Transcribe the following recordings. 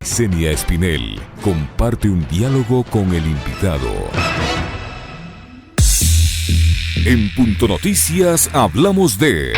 Licenia Espinel comparte un diálogo con el invitado. En Punto Noticias hablamos de...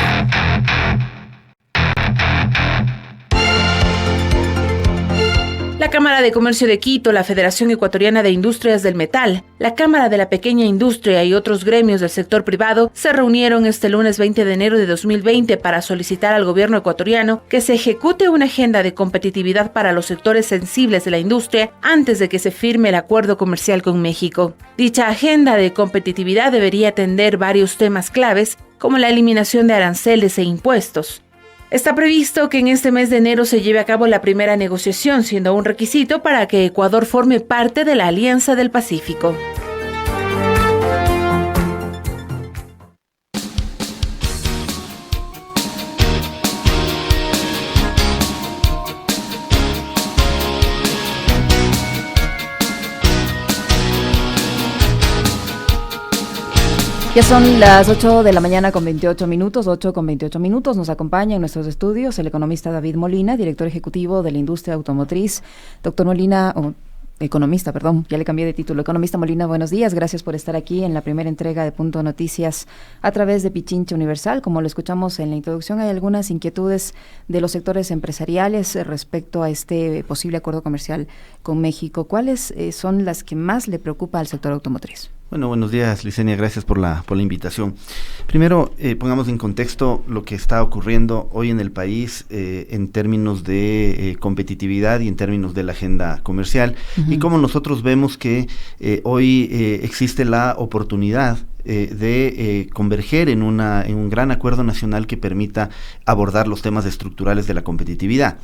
La Cámara de Comercio de Quito, la Federación Ecuatoriana de Industrias del Metal, la Cámara de la Pequeña Industria y otros gremios del sector privado se reunieron este lunes 20 de enero de 2020 para solicitar al gobierno ecuatoriano que se ejecute una agenda de competitividad para los sectores sensibles de la industria antes de que se firme el acuerdo comercial con México. Dicha agenda de competitividad debería atender varios temas claves como la eliminación de aranceles e impuestos. Está previsto que en este mes de enero se lleve a cabo la primera negociación, siendo un requisito para que Ecuador forme parte de la Alianza del Pacífico. Ya son las 8 de la mañana con 28 minutos, 8 con 28 minutos. Nos acompaña en nuestros estudios el economista David Molina, director ejecutivo de la industria automotriz. Doctor Molina, economista, perdón, ya le cambié de título. Economista Molina, buenos días. Gracias por estar aquí en la primera entrega de Punto Noticias a través de Pichincha Universal. Como lo escuchamos en la introducción, hay algunas inquietudes de los sectores empresariales respecto a este posible acuerdo comercial con México. ¿Cuáles son las que más le preocupa al sector automotriz? Bueno, buenos días, Licenia, gracias por la invitación. Primero, pongamos en contexto lo que está ocurriendo hoy en el país en términos de competitividad y en términos de la agenda comercial, y cómo nosotros vemos que hoy existe la oportunidad de converger en un gran acuerdo nacional que permita abordar los temas estructurales de la competitividad.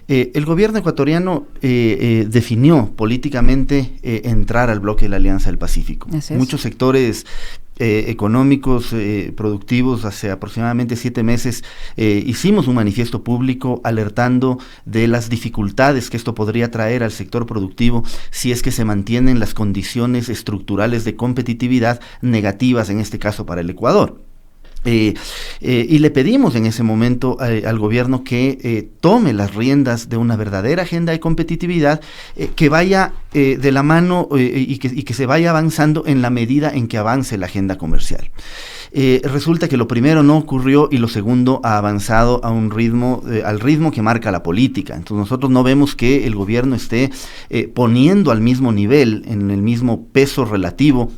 El gobierno ecuatoriano definió políticamente entrar al bloque de la Alianza del Pacífico. Muchos sectores económicos, productivos, hace aproximadamente 7 meses hicimos un manifiesto público alertando de las dificultades que esto podría traer al sector productivo si es que se mantienen las condiciones estructurales de competitividad negativas, en este caso para el Ecuador. Y le pedimos en ese momento al gobierno que tome las riendas de una verdadera agenda de competitividad que vaya de la mano y que se vaya avanzando en la medida en que avance la agenda comercial. Resulta que lo primero no ocurrió y lo segundo ha avanzado a un ritmo, al ritmo que marca la política. Entonces nosotros no vemos que el gobierno esté poniendo al mismo nivel, en el mismo peso relativo,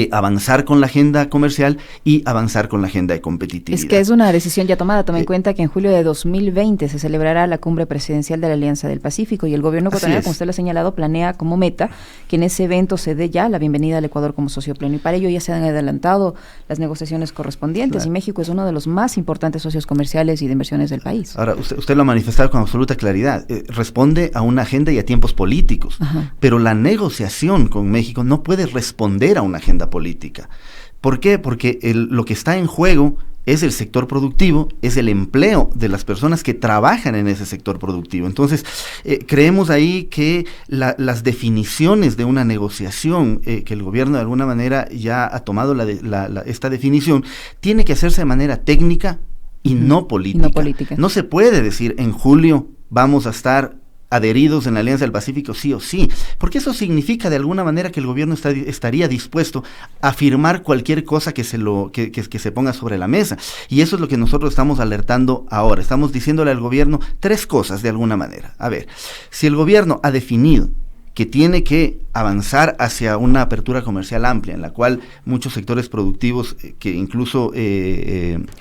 avanzar con la agenda comercial y avanzar con la agenda de competitividad. Es que es una decisión ya tomada. Toma en cuenta que en julio de 2020 se celebrará la cumbre presidencial de la Alianza del Pacífico y el gobierno ecuatoriano, como usted lo ha señalado, planea como meta que en ese evento se dé ya la bienvenida al Ecuador como socio pleno, y para ello ya se han adelantado las negociaciones correspondientes. Claro. Y México es uno de los más importantes socios comerciales y de inversiones del país. Ahora, usted lo ha manifestado con absoluta claridad. Responde a una agenda y a tiempos políticos, pero la negociación con México no puede responder a una agenda política. ¿Por qué? Porque lo que está en juego es el sector productivo, es el empleo de las personas que trabajan en ese sector productivo. Entonces, creemos ahí que las definiciones de una negociación, que el gobierno de alguna manera ya ha tomado esta definición, tiene que hacerse de manera técnica y no política. No se puede decir en julio vamos a estar adheridos en la Alianza del Pacífico sí o sí, porque eso significa de alguna manera que el gobierno estaría dispuesto a firmar cualquier cosa que se ponga sobre la mesa, y eso es lo que nosotros estamos alertando ahora. Estamos diciéndole al gobierno 3 cosas de alguna manera. A ver, si el gobierno ha definido que tiene que avanzar hacia una apertura comercial amplia, en la cual muchos sectores productivos que incluso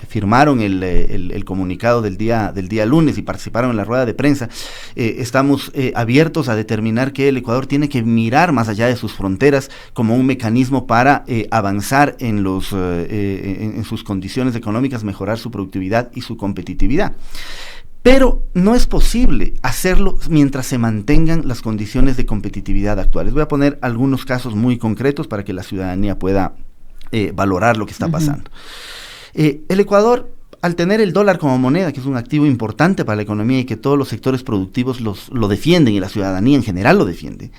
firmaron el comunicado del día lunes y participaron en la rueda de prensa, estamos abiertos a determinar que el Ecuador tiene que mirar más allá de sus fronteras como un mecanismo para avanzar en sus condiciones económicas, mejorar su productividad y su competitividad. Pero no es posible hacerlo mientras se mantengan las condiciones de competitividad actuales. Voy a poner algunos casos muy concretos para que la ciudadanía pueda valorar lo que está pasando. El Ecuador, al tener el dólar como moneda, que es un activo importante para la economía y que todos los sectores productivos lo defienden y la ciudadanía en general lo defiende,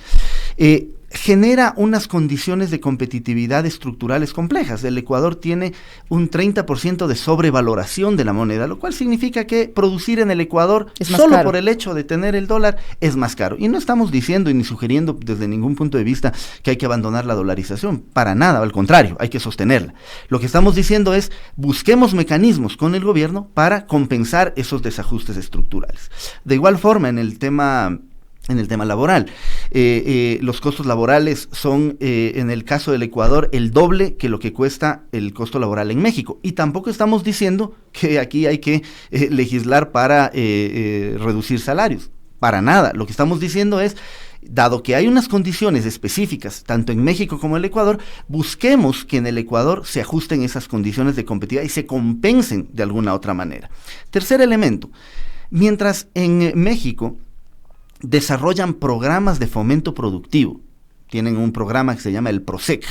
genera unas condiciones de competitividad estructurales complejas. El Ecuador tiene un 30% de sobrevaloración de la moneda, lo cual significa que producir en el Ecuador, solo por el hecho de tener el dólar, es más caro. Y no estamos diciendo ni sugiriendo desde ningún punto de vista que hay que abandonar la dolarización, para nada, al contrario, hay que sostenerla. Lo que estamos diciendo es, busquemos mecanismos con el gobierno para compensar esos desajustes estructurales. De igual forma, en el tema laboral, los costos laborales son, en el caso del Ecuador, el doble que lo que cuesta el costo laboral en México. Y tampoco estamos diciendo que aquí hay que legislar para reducir salarios. Para nada. Lo que estamos diciendo es, dado que hay unas condiciones específicas, tanto en México como en el Ecuador, busquemos que en el Ecuador se ajusten esas condiciones de competitividad y se compensen de alguna otra manera. Tercer elemento, mientras en México desarrollan programas de fomento productivo, tienen un programa que se llama el PROSEC,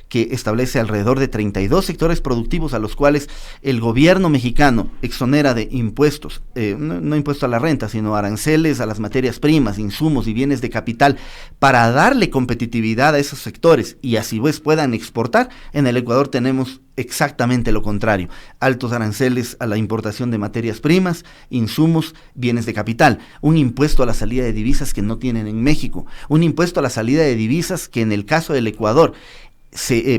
que establece alrededor de 32 sectores productivos a los cuales el gobierno mexicano exonera de impuestos, no impuesto a la renta, sino aranceles a las materias primas, insumos y bienes de capital, para darle competitividad a esos sectores y así pues puedan exportar. En el Ecuador tenemos exactamente lo contrario, altos aranceles a la importación de materias primas, insumos, bienes de capital, un impuesto a la salida de divisas que no tienen en México, un impuesto a la salida de divisas que en el caso del Ecuador,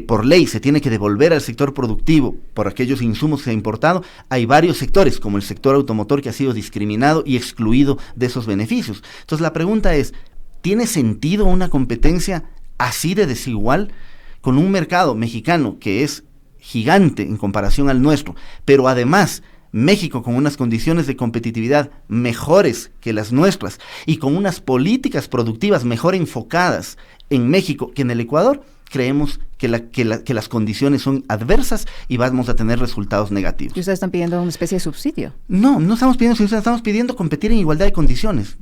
por ley se tiene que devolver al sector productivo por aquellos insumos que se ha importado. Hay varios sectores, como el sector automotor, que ha sido discriminado y excluido de esos beneficios. Entonces la pregunta es, ¿tiene sentido una competencia así de desigual con un mercado mexicano que es gigante en comparación al nuestro, pero además México con unas condiciones de competitividad mejores que las nuestras y con unas políticas productivas mejor enfocadas en México que en el Ecuador? Creemos que las condiciones son adversas y vamos a tener resultados negativos. ¿Y ustedes están pidiendo una especie de subsidio? No estamos pidiendo subsidio, estamos pidiendo competir en igualdad de condiciones.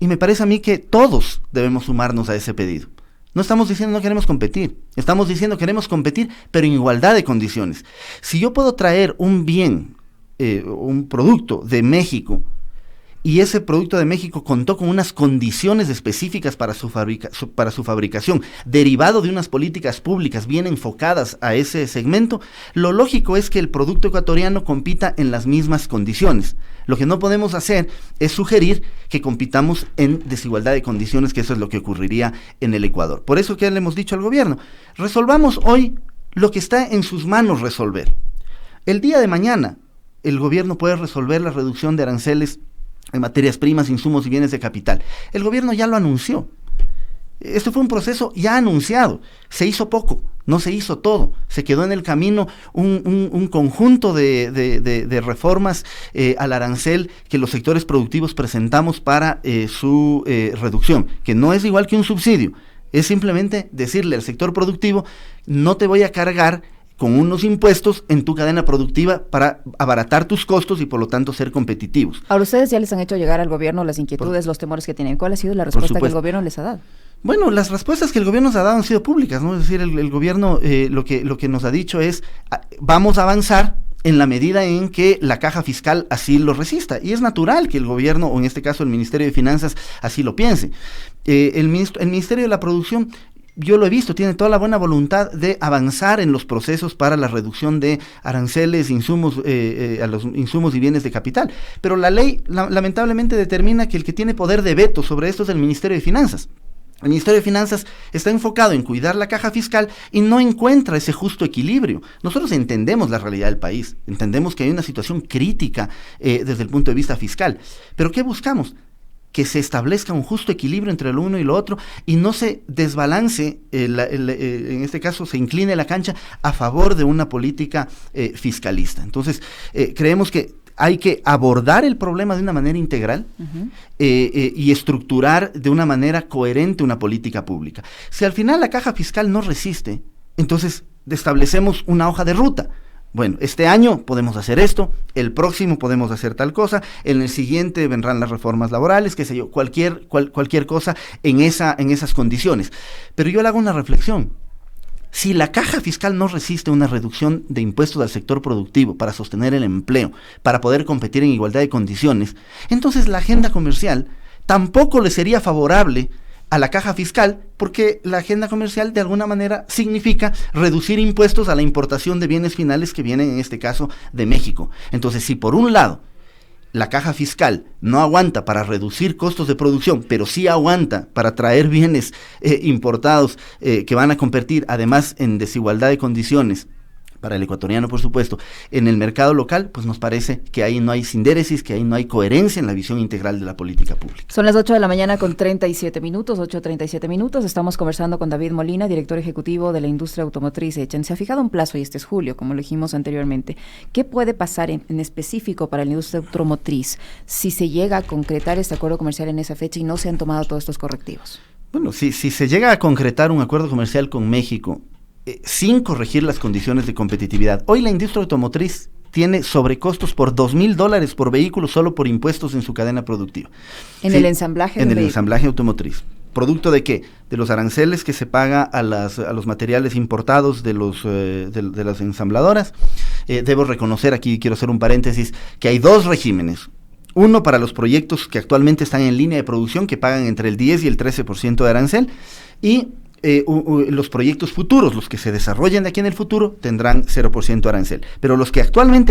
Y me parece a mí que todos debemos sumarnos a ese pedido. No estamos diciendo no queremos competir, estamos diciendo queremos competir, pero en igualdad de condiciones. Si yo puedo traer un bien, un producto de México, y ese producto de México contó con unas condiciones específicas para su fabricación, derivado de unas políticas públicas bien enfocadas a ese segmento, lo lógico es que el producto ecuatoriano compita en las mismas condiciones. Lo que no podemos hacer es sugerir que compitamos en desigualdad de condiciones, que eso es lo que ocurriría en el Ecuador. Por eso que le hemos dicho al gobierno, resolvamos hoy lo que está en sus manos resolver. El día de mañana, el gobierno puede resolver la reducción de aranceles en materias primas, insumos y bienes de capital. El gobierno ya lo anunció. Esto fue un proceso ya anunciado. Se hizo poco, no se hizo todo. Se quedó en el camino un conjunto de reformas al arancel que los sectores productivos presentamos para su reducción, que no es igual que un subsidio. Es simplemente decirle al sector productivo, no te voy a cargar con unos impuestos en tu cadena productiva para abaratar tus costos y por lo tanto ser competitivos. Ahora, ustedes ya les han hecho llegar al gobierno las inquietudes, los temores que tienen. ¿Cuál ha sido la respuesta que el gobierno les ha dado? Bueno, las respuestas que el gobierno nos ha dado han sido públicas, ¿no? Es decir, el gobierno lo que nos ha dicho es, vamos a avanzar en la medida en que la caja fiscal así lo resista. Y es natural que el gobierno, o en este caso el Ministerio de Finanzas, así lo piense. El Ministerio de la Producción, yo lo he visto, tiene toda la buena voluntad de avanzar en los procesos para la reducción de aranceles, insumos, a los insumos y bienes de capital. Pero la ley lamentablemente determina que el que tiene poder de veto sobre esto es el Ministerio de Finanzas. El Ministerio de Finanzas está enfocado en cuidar la caja fiscal y no encuentra ese justo equilibrio. Nosotros entendemos la realidad del país, entendemos que hay una situación crítica desde el punto de vista fiscal. ¿Pero qué buscamos? Que se establezca un justo equilibrio entre lo uno y lo otro y no se desbalance, en este caso se incline la cancha a favor de una política fiscalista. Entonces, creemos que hay que abordar el problema de una manera integral y estructurar de una manera coherente una política pública. Si al final la caja fiscal no resiste, entonces establecemos una hoja de ruta. Bueno, este año podemos hacer esto, el próximo podemos hacer tal cosa, en el siguiente vendrán las reformas laborales, qué sé yo, cualquier cosa en esas condiciones. Pero yo le hago una reflexión. Si la caja fiscal no resiste una reducción de impuestos al sector productivo para sostener el empleo, para poder competir en igualdad de condiciones, entonces la agenda comercial tampoco le sería favorable a la caja fiscal, porque la agenda comercial de alguna manera significa reducir impuestos a la importación de bienes finales que vienen en este caso de México. Entonces, si por un lado la caja fiscal no aguanta para reducir costos de producción, pero sí aguanta para traer bienes importados que van a competir además en desigualdad de condiciones para el ecuatoriano, por supuesto, en el mercado local, pues nos parece que ahí no hay sindéresis, que ahí no hay coherencia en la visión integral de la política pública. Son las 8 de la mañana con 37 minutos, 8:37 minutos. Estamos conversando con David Molina, director ejecutivo de la industria automotriz ECHEN. Se ha fijado un plazo y este es julio, como lo dijimos anteriormente. ¿Qué puede pasar en específico para la industria automotriz si se llega a concretar este acuerdo comercial en esa fecha y no se han tomado todos estos correctivos? Bueno, si se llega a concretar un acuerdo comercial con México, sin corregir las condiciones de competitividad. Hoy la industria automotriz tiene sobrecostos por $2,000 por vehículo solo por impuestos en su cadena productiva. En el ensamblaje. En el ensamblaje automotriz. ¿Producto de qué? De los aranceles que se paga a los materiales importados de las ensambladoras. Debo reconocer, aquí quiero hacer un paréntesis, que hay dos regímenes. Uno para los proyectos que actualmente están en línea de producción, que pagan entre el 10 y el 13% de arancel, y los proyectos futuros, los que se desarrollen de aquí en el futuro, tendrán 0% arancel. Pero los que actualmente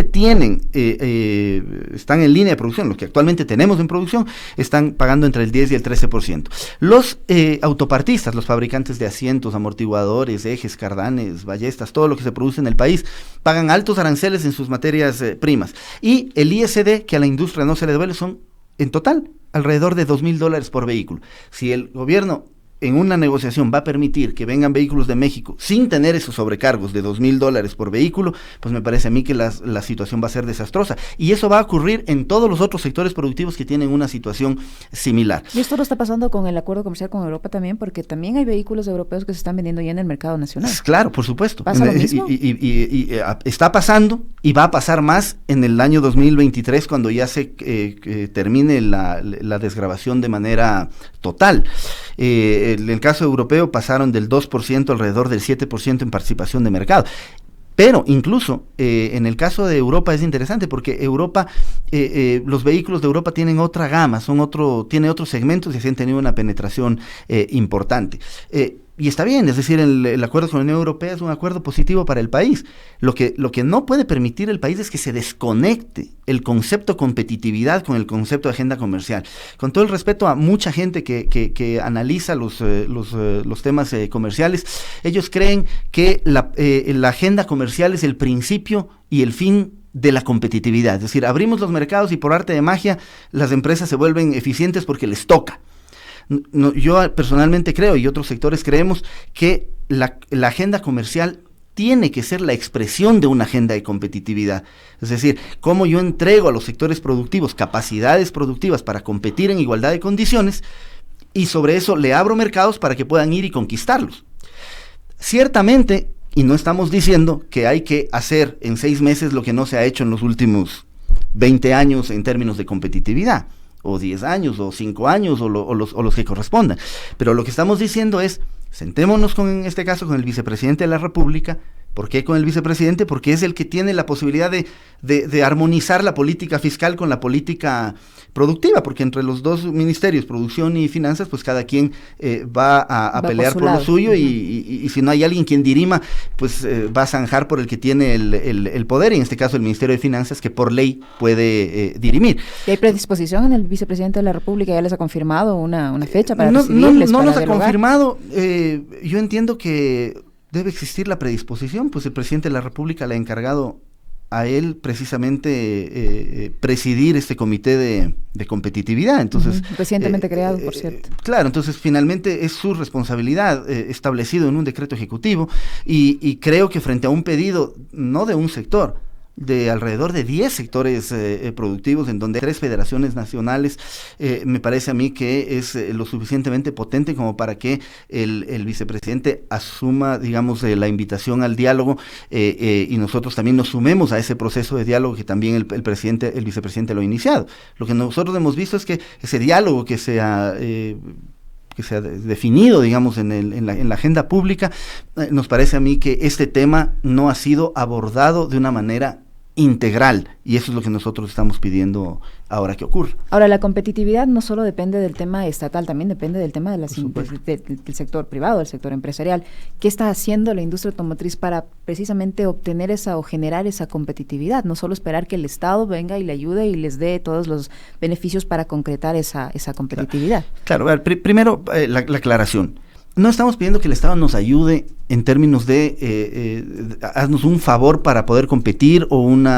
están en línea de producción, los que actualmente tenemos en producción, están pagando entre el 10 y el 13%. Los autopartistas, los fabricantes de asientos, amortiguadores, ejes, cardanes, ballestas, todo lo que se produce en el país, pagan altos aranceles en sus materias primas. Y el ISD, que a la industria no se le duele, son en total alrededor de $2,000 por vehículo. Si el gobierno en una negociación va a permitir que vengan vehículos de México sin tener esos sobrecargos de $2,000 por vehículo, pues me parece a mí que la situación va a ser desastrosa. Y eso va a ocurrir en todos los otros sectores productivos que tienen una situación similar. Y esto lo está pasando con el acuerdo comercial con Europa también, porque también hay vehículos europeos que se están vendiendo ya en el mercado nacional. Claro, por supuesto. ¿Pasa lo mismo? Y está pasando y va a pasar más en el año 2023 cuando ya se termine la desgravación de manera total. En el caso europeo pasaron del 2% alrededor del 7% en participación de mercado. Pero incluso en el caso de Europa es interesante porque Europa, los vehículos de Europa tienen otra gama, tiene otros segmentos y así han tenido una penetración importante. Y está bien, es decir, el acuerdo con la Unión Europea es un acuerdo positivo para el país. Lo que no puede permitir el país es que se desconecte el concepto competitividad con el concepto de agenda comercial. Con todo el respeto a mucha gente que analiza los temas comerciales, ellos creen que la agenda comercial es el principio y el fin de la competitividad. Es decir, abrimos los mercados y por arte de magia las empresas se vuelven eficientes porque les toca. No, yo personalmente creo y otros sectores creemos que la agenda comercial tiene que ser la expresión de una agenda de competitividad. Es decir, cómo yo entrego a los sectores productivos capacidades productivas para competir en igualdad de condiciones y sobre eso le abro mercados para que puedan ir y conquistarlos. Ciertamente, y no estamos diciendo que hay que hacer en 6 meses lo que no se ha hecho en los últimos 20 años en términos de competitividad, o 10 años, o 5 años, o los que correspondan. Pero lo que estamos diciendo es, sentémonos en este caso con el vicepresidente de la República. ¿Por qué con el vicepresidente? Porque es el que tiene la posibilidad de armonizar la política fiscal con la política productiva, porque entre los dos ministerios, producción y finanzas, pues cada quien va a pelear por lo suyo, y si no hay alguien quien dirima, pues va a zanjar por el que tiene el poder, y en este caso el Ministerio de Finanzas, que por ley puede dirimir. ¿Y hay predisposición en el vicepresidente de la República? ¿Ya les ha confirmado una fecha para recibirles? No nos ha confirmado. Yo entiendo que debe existir la predisposición, pues el presidente de la República le ha encargado a él precisamente presidir este comité de competitividad. Entonces, recientemente creado, por cierto. Claro, entonces finalmente es su responsabilidad, establecido en un decreto ejecutivo, y creo que frente a un pedido no de un sector, de alrededor de 10 sectores productivos, en donde 3 federaciones nacionales, me parece a mí que es lo suficientemente potente como para que el vicepresidente asuma, digamos, la invitación al diálogo, y nosotros también nos sumemos a ese proceso de diálogo que también el vicepresidente lo ha iniciado. Lo que nosotros hemos visto es que ese diálogo que se ha definido, digamos, en la agenda pública, nos parece a mí que este tema no ha sido abordado de una manera integral, y eso es lo que nosotros estamos pidiendo ahora que ocurra. Ahora, la competitividad no solo depende del tema estatal, también depende del tema del sector privado, del sector empresarial. ¿Qué está haciendo la industria automotriz para precisamente obtener esa o generar esa competitividad? No solo esperar que el Estado venga y le ayude y les dé todos los beneficios para concretar esa competitividad. Claro, a ver, primero la aclaración. No estamos pidiendo que el Estado nos ayude en términos de haznos un favor para poder competir o un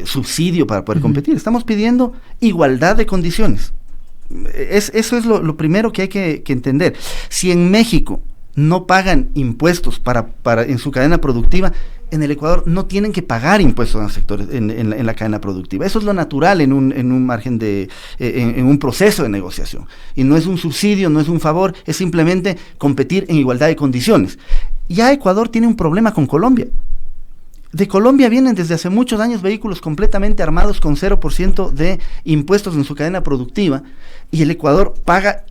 subsidio para poder competir. Estamos pidiendo igualdad de condiciones. Eso es lo primero que hay que entender. Si en México no pagan impuestos para en su cadena productiva, en el Ecuador no tienen que pagar impuestos en sectores en la cadena productiva. Eso es lo natural en un margen en un proceso de negociación. Y no es un subsidio, no es un favor, es simplemente competir en igualdad de condiciones. Ya Ecuador tiene un problema con Colombia. De Colombia vienen desde hace muchos años vehículos completamente armados con 0% de impuestos en su cadena productiva, y el Ecuador paga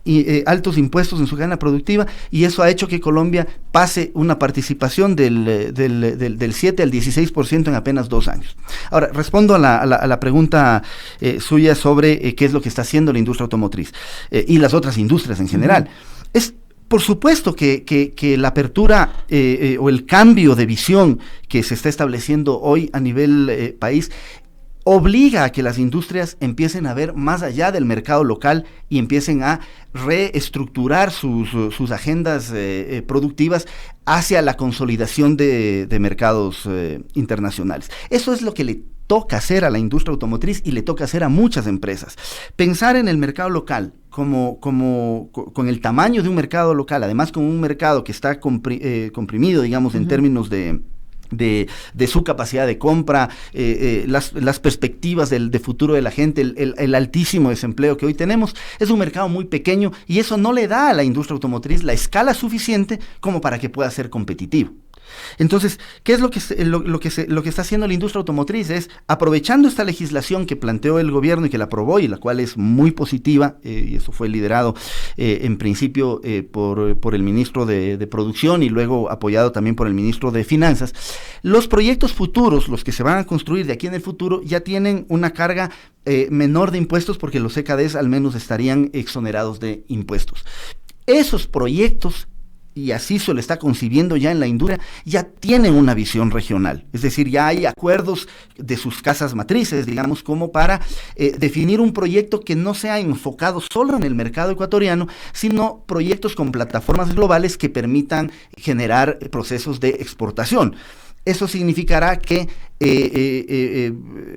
altos impuestos en su cadena productiva, y eso ha hecho que Colombia pase una participación del 7 al 16% en apenas 2 años. Ahora, respondo a la pregunta suya sobre qué es lo que está haciendo la industria automotriz y las otras industrias en general. Por supuesto que la apertura o el cambio de visión que se está estableciendo hoy a nivel país obliga a que las industrias empiecen a ver más allá del mercado local y empiecen a reestructurar sus agendas productivas hacia la consolidación de mercados internacionales. Eso es lo que le toca hacer a la industria automotriz y le toca hacer a muchas empresas. Pensar en el mercado local con el tamaño de un mercado local, además con un mercado que está comprimido, digamos, en términos de su capacidad de compra, las perspectivas de futuro de la gente, el altísimo desempleo que hoy tenemos, es un mercado muy pequeño, y eso no le da a la industria automotriz la escala suficiente como para que pueda ser competitivo. Entonces, ¿qué es lo que está haciendo la industria automotriz? Es, aprovechando esta legislación que planteó el gobierno y que la aprobó, y la cual es muy positiva, y eso fue liderado en principio por el ministro de Producción y luego apoyado también por el ministro de Finanzas. Los proyectos futuros, los que se van a construir de aquí en el futuro, ya tienen una carga menor de impuestos, porque los CKDs al menos estarían exonerados de impuestos. Esos proyectos, y así se lo está concibiendo ya en la industria, ya tienen una visión regional. Es decir, ya hay acuerdos de sus casas matrices, digamos, como para definir un proyecto que no sea enfocado solo en el mercado ecuatoriano, sino proyectos con plataformas globales que permitan generar procesos de exportación. Eso significará que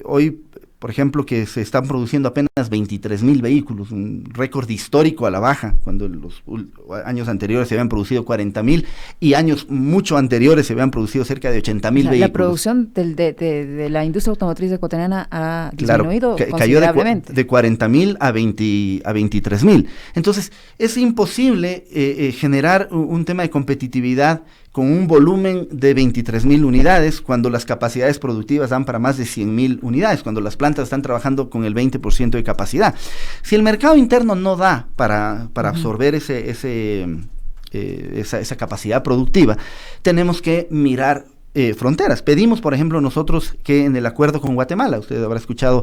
hoy, por ejemplo, que se están produciendo apenas 23,000 vehículos, un récord histórico a la baja, cuando en los años anteriores se habían producido 40,000 y años mucho anteriores se habían producido cerca de 80,000 vehículos. La producción de la industria automotriz ecuatoriana ha disminuido considerablemente. Cayó de 40,000 a 23,000. Entonces, es imposible generar un tema de competitividad con un volumen de 23,000 unidades, cuando las capacidades productivas dan para más de 100,000 unidades, cuando las plantas están trabajando con el 20% de capacidad. Si el mercado interno no da para absorber esa capacidad productiva, tenemos que mirar fronteras. Pedimos, por ejemplo, nosotros que en el acuerdo con Guatemala, usted habrá escuchado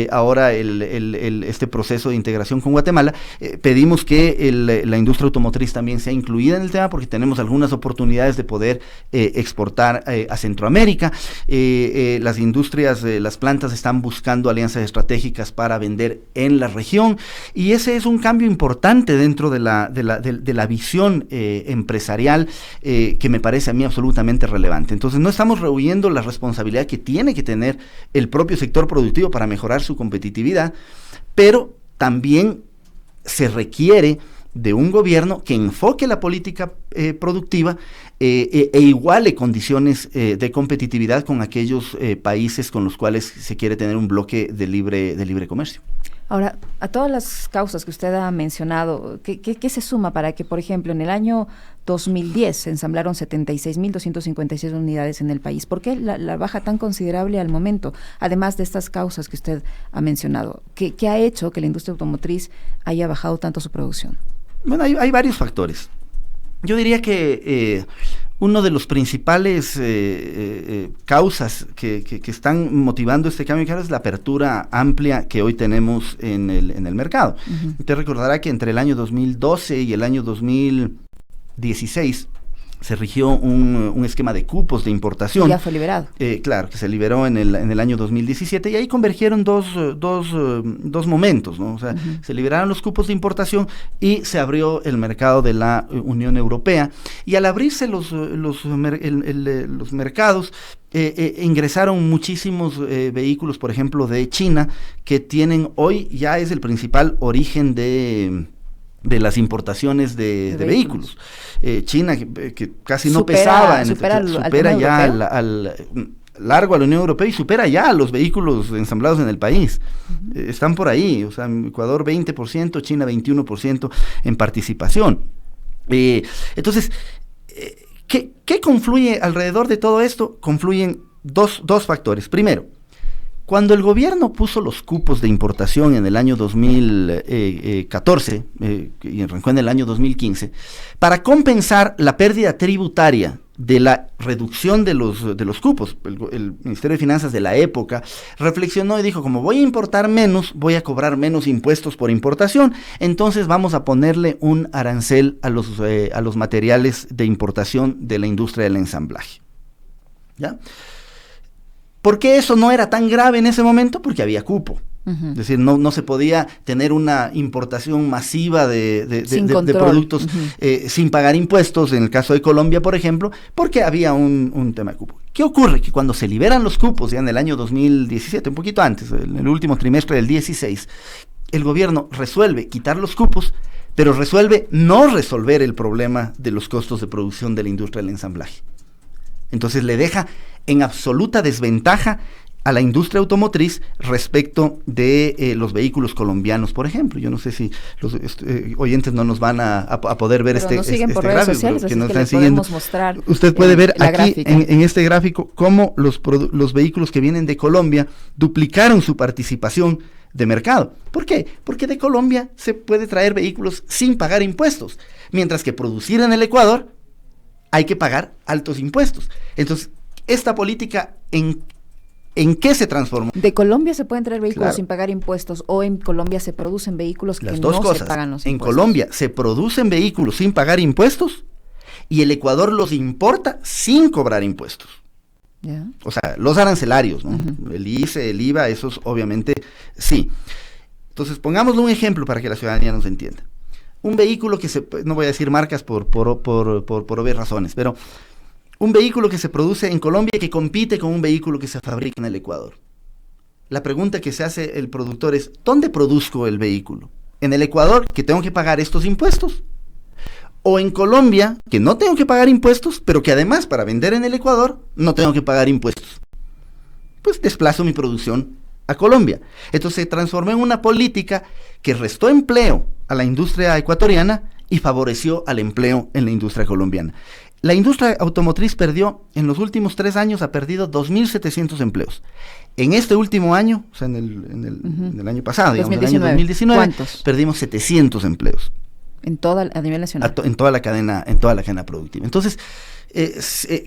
ahora este proceso de integración con Guatemala, pedimos que la industria automotriz también sea incluida en el tema, porque tenemos algunas oportunidades de poder exportar a Centroamérica. Las industrias, las plantas están buscando alianzas estratégicas para vender en la región, y ese es un cambio importante dentro de la visión empresarial que me parece a mí absolutamente relevante. Entonces, no estamos rehuyendo la responsabilidad que tiene que tener el propio sector productivo para mejorar su competitividad, pero también se requiere de un gobierno que enfoque la política productiva e iguale condiciones de competitividad con aquellos países con los cuales se quiere tener un bloque de libre comercio. Ahora, a todas las causas que usted ha mencionado, ¿qué se suma para que, por ejemplo, en el año 2010 se ensamblaron 76,256 unidades en el país? ¿Por qué la baja tan considerable al momento? Además de estas causas que usted ha mencionado, ¿qué ha hecho que la industria automotriz haya bajado tanto su producción? Bueno, hay varios factores. Yo diría que uno de los principales causas que están motivando este cambio claro es la apertura amplia que hoy tenemos en el mercado. Uh-huh. Usted recordará que entre el año 2012 y el año 2016 se rigió un esquema de cupos de importación. Ya fue liberado. Claro, que se liberó en el año 2017 y ahí convergieron dos momentos, ¿no? O sea, uh-huh. Se liberaron los cupos de importación y se abrió el mercado de la Unión Europea. Y al abrirse los mercados, ingresaron muchísimos vehículos, por ejemplo, de China, que tienen hoy, ya es el principal origen de las importaciones de vehículos. China, que casi no pesaba, supera ya al largo a la Unión Europea y supera ya a los vehículos ensamblados en el país. Uh-huh. Están por ahí, o sea, Ecuador 20%, China 21% en participación. Entonces, ¿qué confluye alrededor de todo esto? Confluyen dos factores. Primero, cuando el gobierno puso los cupos de importación en el año 2014 y arrancó en el año 2015, para compensar la pérdida tributaria de la reducción de los cupos, el Ministerio de Finanzas de la época reflexionó y dijo, como voy a importar menos, voy a cobrar menos impuestos por importación, entonces vamos a ponerle un arancel a los materiales de importación de la industria del ensamblaje. ¿Ya? ¿Por qué eso no era tan grave en ese momento? Porque había cupo. Uh-huh. Es decir, no se podía tener una importación masiva de productos uh-huh. Sin pagar impuestos, en el caso de Colombia, por ejemplo, porque había un tema de cupo. ¿Qué ocurre? Que cuando se liberan los cupos, ya en el año 2017, un poquito antes, en el último trimestre del 16, el gobierno resuelve quitar los cupos, pero resuelve no resolver el problema de los costos de producción de la industria del ensamblaje. Entonces le deja en absoluta desventaja a la industria automotriz respecto de los vehículos colombianos, por ejemplo. Yo no sé si los oyentes no nos van a poder ver pero nos siguen por redes sociales, que nos están siguiendo. Mostrar usted puede ver aquí en este gráfico cómo los vehículos que vienen de Colombia duplicaron su participación de mercado. ¿Por qué? Porque de Colombia se puede traer vehículos sin pagar impuestos, mientras que producir en el Ecuador hay que pagar altos impuestos. Entonces, esta política, ¿en qué se transformó? ¿De Colombia se pueden traer vehículos sin pagar impuestos o en Colombia se producen vehículos que no se pagan los impuestos? En Colombia se producen vehículos sin pagar impuestos y el Ecuador los importa sin cobrar impuestos. Yeah. O sea, los arancelarios, ¿no? Uh-huh. El ICE, el IVA, esos obviamente sí. Entonces, pongámosle un ejemplo para que la ciudadanía nos entienda. Un vehículo que no voy a decir marcas por obvias razones, pero un vehículo que se produce en Colombia que compite con un vehículo que se fabrica en el Ecuador. La pregunta que se hace el productor es, ¿dónde produzco el vehículo? ¿En el Ecuador, que tengo que pagar estos impuestos? ¿O en Colombia, que no tengo que pagar impuestos, pero que además para vender en el Ecuador no tengo que pagar impuestos? Pues desplazo mi producción a Colombia. Entonces se transformó en una política que restó empleo a la industria ecuatoriana y favoreció al empleo en la industria colombiana. La industria automotriz perdió, en los últimos 3 años, ha perdido 2.700 empleos. En este último año, o sea, en el año pasado, digamos, en el año 2019, ¿cuántos? Perdimos 700 empleos. A nivel nacional. En toda la cadena productiva. Entonces,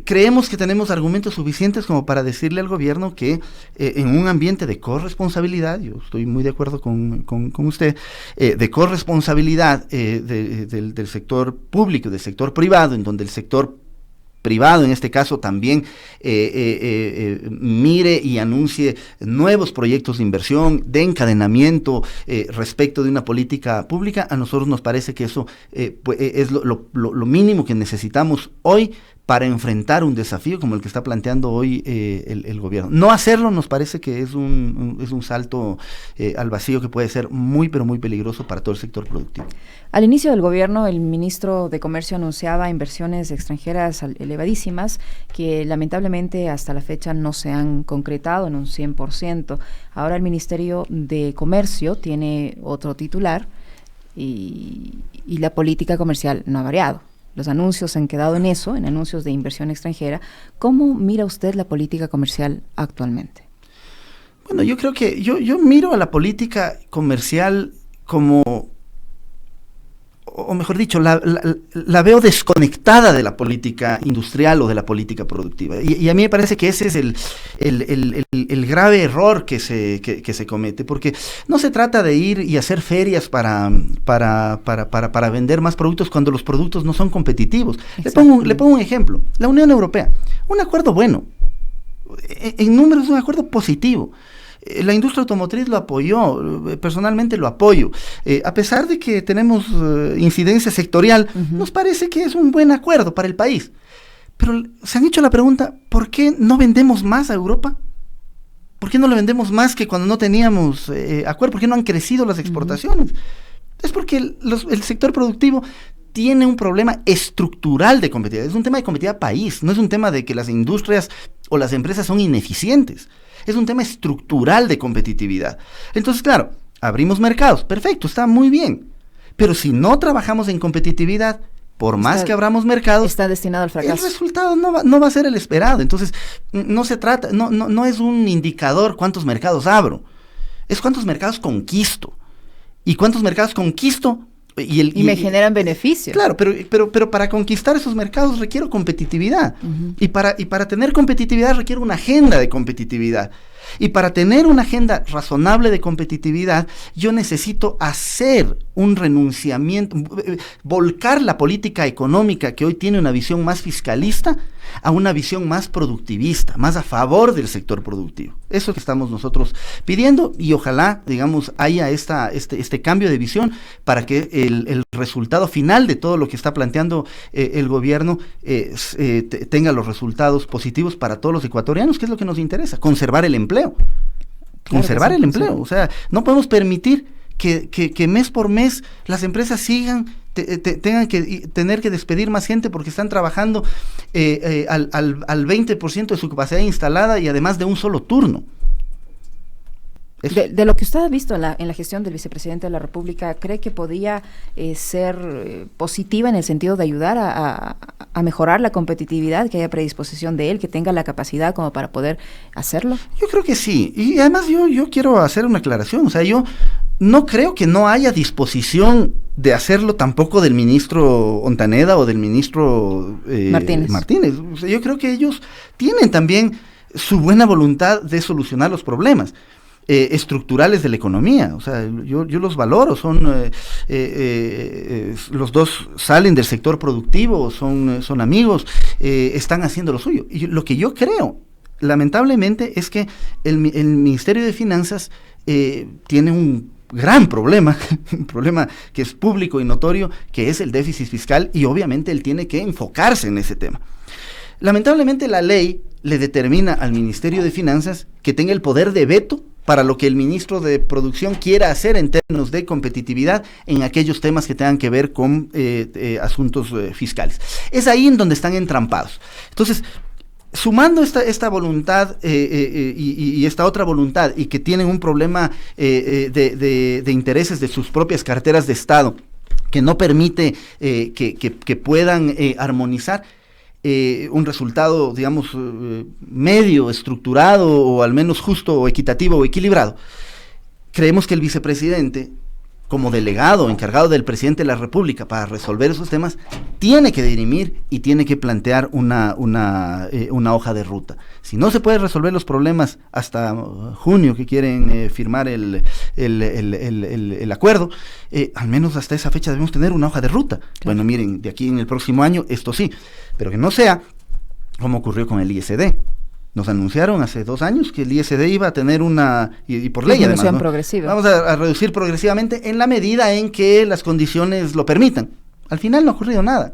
creemos que tenemos argumentos suficientes como para decirle al gobierno que en un ambiente de corresponsabilidad, yo estoy muy de acuerdo con usted, de corresponsabilidad del sector público y del sector privado, en donde el sector privado en este caso también mire y anuncie nuevos proyectos de inversión, de encadenamiento respecto de una política pública, a nosotros nos parece que eso es lo mínimo que necesitamos hoy para enfrentar un desafío como el que está planteando hoy el gobierno. No hacerlo nos parece que es un salto al vacío que puede ser muy, pero muy peligroso para todo el sector productivo. Al inicio del gobierno, el ministro de Comercio anunciaba inversiones extranjeras elevadísimas que lamentablemente hasta la fecha no se han concretado en un 100%. Ahora el Ministerio de Comercio tiene otro titular y la política comercial no ha variado. Los anuncios han quedado en eso, en anuncios de inversión extranjera. ¿Cómo mira usted la política comercial actualmente? Bueno, yo creo que yo miro a la política comercial como o mejor dicho, la veo desconectada de la política industrial o de la política productiva. Y a mí me parece que ese es el grave error que se comete, porque no se trata de ir y hacer ferias para vender más productos cuando los productos no son competitivos. Le pongo un ejemplo. La Unión Europea, un acuerdo bueno, en números un acuerdo positivo. La industria automotriz lo apoyó, personalmente lo apoyo. A pesar de que tenemos incidencia sectorial, nos parece que es un buen acuerdo para el país. Pero se han hecho la pregunta, ¿por qué no vendemos más a Europa? ¿Por qué no le vendemos más que cuando no teníamos acuerdo? ¿Por qué no han crecido las exportaciones? Es porque el sector productivo tiene un problema estructural de competitividad. Es un tema de competitividad país, no es un tema de que las industrias o las empresas son ineficientes. Es un tema estructural de competitividad. Entonces, claro, abrimos mercados, perfecto, está muy bien. Pero si no trabajamos en competitividad, por más que abramos mercados, está destinado al fracaso. El resultado no va a ser el esperado. Entonces, no se trata, no es un indicador cuántos mercados abro, es cuántos mercados conquisto. Y cuántos mercados conquisto y me generan beneficios. Claro, pero para conquistar esos mercados requiero competitividad. Y para tener competitividad requiero una agenda de competitividad. Y para tener una agenda razonable de competitividad, yo necesito hacer un renunciamiento, volcar la política económica que hoy tiene una visión más fiscalista a una visión más productivista, más a favor del sector productivo. Eso es lo que estamos nosotros pidiendo y ojalá, digamos, haya este cambio de visión para que el resultado final de todo lo que está planteando el gobierno tenga los resultados positivos para todos los ecuatorianos, que es lo que nos interesa, conservar el empleo. Conservar el empleo, o sea, no podemos permitir que mes por mes las empresas sigan tengan que tener que despedir más gente porque están trabajando al 20% de su capacidad instalada y además de un solo turno. De lo que usted ha visto en la gestión del vicepresidente de la República, ¿cree que podía ser positiva en el sentido de ayudar a mejorar la competitividad, que haya predisposición de él, que tenga la capacidad como para poder hacerlo? Yo creo que sí, y además yo quiero hacer una aclaración, o sea, yo no creo que no haya disposición de hacerlo tampoco del ministro Ontaneda o del ministro Martínez. O sea, yo creo que ellos tienen también su buena voluntad de solucionar los problemas estructurales de la economía. O sea, yo los valoro, son los dos salen del sector productivo, son amigos, están haciendo lo suyo. Y lo que yo creo, lamentablemente, es que el Ministerio de Finanzas tiene un gran problema, un problema que es público y notorio, que es el déficit fiscal, y obviamente él tiene que enfocarse en ese tema. Lamentablemente la ley le determina al Ministerio de Finanzas que tenga el poder de veto para lo que el ministro de Producción quiera hacer en términos de competitividad en aquellos temas que tengan que ver con asuntos fiscales. Es ahí en donde están entrampados. Entonces, sumando esta voluntad y esta otra voluntad, y que tienen un problema de intereses de sus propias carteras de Estado, que no permite que puedan armonizar, un resultado, digamos, medio, estructurado, o al menos justo, o equitativo, o equilibrado. Creemos que el vicepresidente, como delegado, encargado del presidente de la República para resolver esos temas, tiene que dirimir y tiene que plantear una hoja de ruta. Si no se puede resolver los problemas hasta junio, que quieren firmar el acuerdo, al menos hasta esa fecha debemos tener una hoja de ruta. Claro. Bueno, miren, de aquí en el próximo año, esto sí, pero que no sea como ocurrió con el ISD. Nos anunciaron hace 2 años que el ISD iba a tener y por ley además, ¿no? Progresiva. Vamos a reducir progresivamente en la medida en que las condiciones lo permitan. Al final no ha ocurrido nada.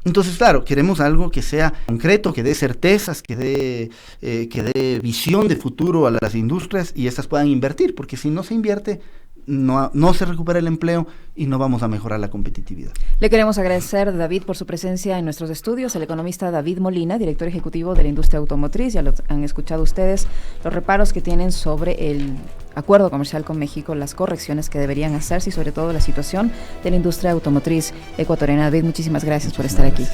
Entonces, claro, queremos algo que sea concreto, que dé certezas, que dé visión de futuro a las industrias y estas puedan invertir, porque si no se invierte, no se recupera el empleo y no vamos a mejorar la competitividad. Le queremos agradecer, David, por su presencia en nuestros estudios. El economista David Molina, director ejecutivo de la industria automotriz. Ya lo han escuchado ustedes, los reparos que tienen sobre el acuerdo comercial con México, las correcciones que deberían hacerse y sobre todo la situación de la industria automotriz ecuatoriana. David, muchísimas gracias por estar aquí.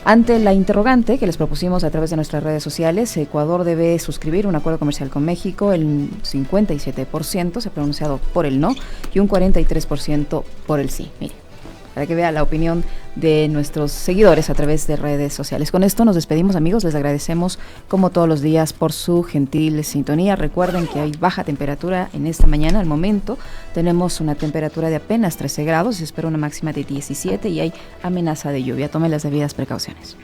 Ante la interrogante que les propusimos a través de nuestras redes sociales, Ecuador debe suscribir un acuerdo comercial con México. El 57% se ha pronunciado por el no y un 43% por el sí. Mire. para que vea la opinión de nuestros seguidores a través de redes sociales. Con esto nos despedimos, amigos. Les agradecemos como todos los días por su gentil sintonía. Recuerden que hay baja temperatura en esta mañana. Al momento tenemos una temperatura de apenas 13 grados, se espera una máxima de 17 y hay amenaza de lluvia. Tomen las debidas precauciones.